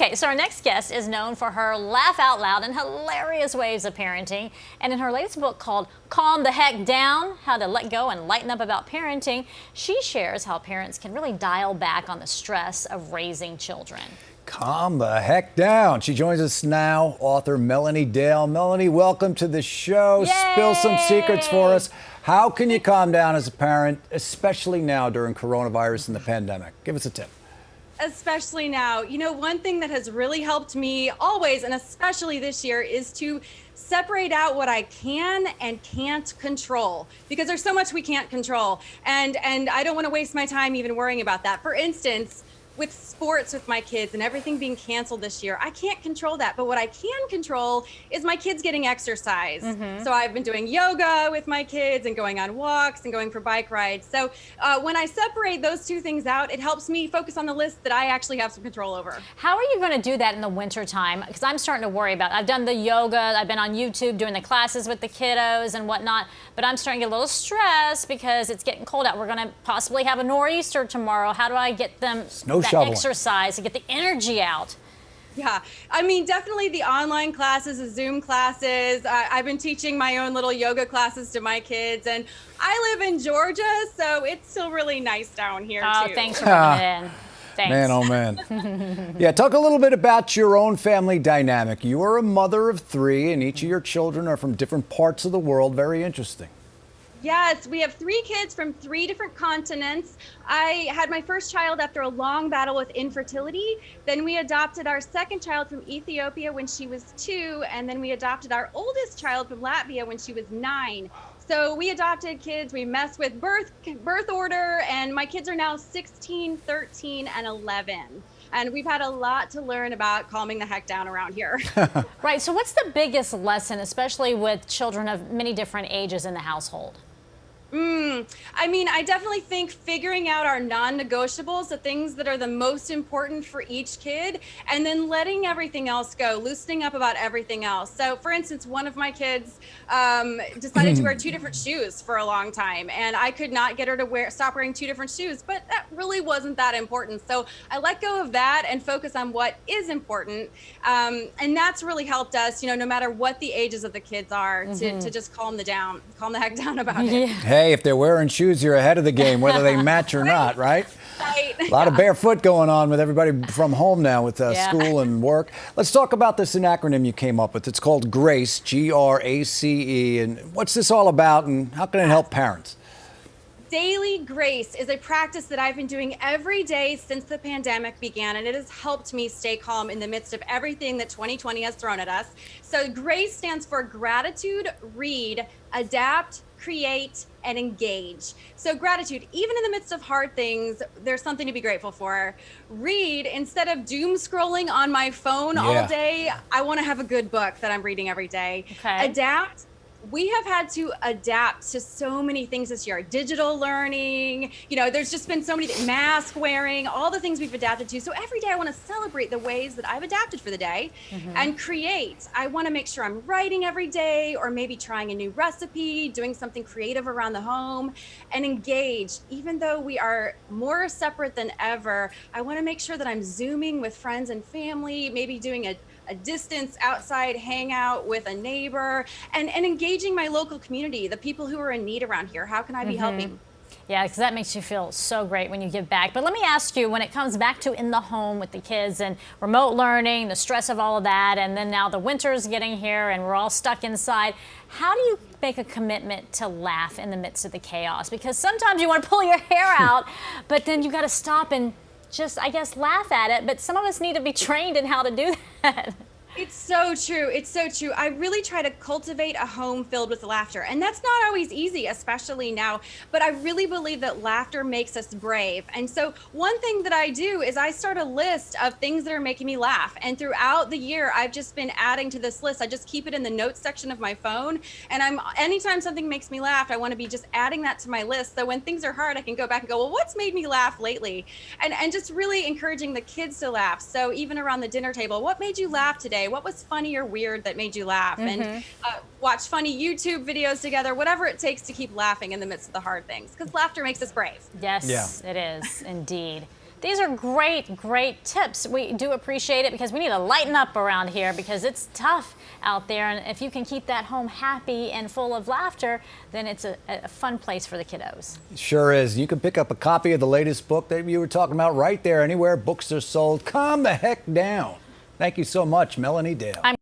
Okay, so our next guest is known for her laugh out loud and hilarious ways of parenting. And in her latest book called Calm the Heck Down, How to Let Go and Lighten Up About Parenting, she shares how parents can really dial back on the stress of raising children. Calm the heck down. She joins us now, author Melanie Dale. Melanie, welcome to the show. Yay! Spill some secrets for us. How can you calm down as a parent, especially now during coronavirus and the pandemic? Give us a tip. Especially now. You know, one thing that has really helped me always, and especially this year, is to separate out what I can and can't control, because there's so much we can't control. And I don't want to waste my time even worrying about that. For instance, with sports with my kids and everything being canceled this year, I can't control that. But what I can control is my kids getting exercise. So I've been doing yoga with my kids and going on walks and going for bike rides. So when I separate those two things out, it helps me focus on the list that I actually have some control over. How are you going to do that in the winter time? Because I'm starting to worry about it. I've done the yoga, I've been on YouTube doing the classes with the kiddos and whatnot, but I'm starting to get a little stressed because it's getting cold out. We're going to possibly have a nor'easter tomorrow. How do I get them exercise to get the energy out? Yeah, I mean, definitely the online classes, the Zoom classes. I've been teaching my own little yoga classes to my kids, and I live in Georgia, so it's still really nice down here, too. Thanks for bringing it in. Thanks. Man, oh man. Yeah, talk a little bit about your own family dynamic. You are a mother of three, and each of your children are from different parts of the world. Very interesting. Yes, we have 3 kids from 3 different continents. I had my first child after a long battle with infertility. Then we adopted our second child from Ethiopia when she was 2. And then we adopted our oldest child from Latvia when she was 9. So we adopted kids, we messed with birth order, and my kids are now 16, 13, and 11. And we've had a lot to learn about calming the heck down around here. Right, so what's the biggest lesson, especially with children of many different ages in the household? I mean, I definitely think figuring out our non-negotiables, the things that are the most important for each kid, and then letting everything else go, loosening up about everything else. So for instance, one of my kids decided to wear 2 different shoes for a long time, and I could not get her to stop wearing 2 different shoes, but that really wasn't that important. So I let go of that and focus on what is important. And that's really helped us, you know, no matter what the ages of the kids are, to just calm the heck down about it. Hey, if they're wearing shoes, you're ahead of the game, whether they match or not, right? Right. A lot of barefoot going on with everybody from home now with school and work. Let's talk about this acronym you came up with. It's called GRACE, G-R-A-C-E. And what's this all about, and how can it help parents? Daily grace is a practice that I've been doing every day since the pandemic began, and it has helped me stay calm in the midst of everything that 2020 has thrown at us. So GRACE stands for gratitude, read, adapt, create, and engage. So gratitude, even in the midst of hard things, there's something to be grateful for. Read, instead of doom scrolling on my phone all day, I want to have a good book that I'm reading every day. Okay. Adapt. We have had to adapt to so many things this year. Digital learning, you know, there's just been so many, mask wearing, all the things we've adapted to. So every day I want to celebrate the ways that I've adapted for the day and create. I want to make sure I'm writing every day, or maybe trying a new recipe, doing something creative around the home, and engage. Even though we are more separate than ever, I want to make sure that I'm Zooming with friends and family, maybe doing a distance outside hangout with a neighbor, and engaging my local community, the people who are in need around here. How can I be helping? Yeah, because that makes you feel so great when you give back. But let me ask you, when it comes back to in the home with the kids and remote learning, the stress of all of that, and then now the winter's getting here and we're all stuck inside, how do you make a commitment to laugh in the midst of the chaos? Because sometimes you want to pull your hair out, but then you got to stop and just, I guess, laugh at it. But some of us need to be trained in how to do that. It's so true. It's so true. I really try to cultivate a home filled with laughter. And that's not always easy, especially now. But I really believe that laughter makes us brave. And so one thing that I do is I start a list of things that are making me laugh. And throughout the year, I've just been adding to this list. I just keep it in the notes section of my phone. And anytime something makes me laugh, I want to be just adding that to my list. So when things are hard, I can go back and go, well, what's made me laugh lately? And just really encouraging the kids to laugh. So even around the dinner table, what made you laugh today? What was funny or weird that made you laugh? And watch funny YouTube videos together, whatever it takes to keep laughing in the midst of the hard things, because laughter makes us brave. Yes, it is indeed. These are great tips. We do appreciate it because we need to lighten up around here because it's tough out there. And if you can keep that home happy and full of laughter, then it's a fun place for the kiddos. Sure is. You can pick up a copy of the latest book that you were talking about right there, anywhere books are sold. Calm the heck down. Thank you so much, Melanie Dale.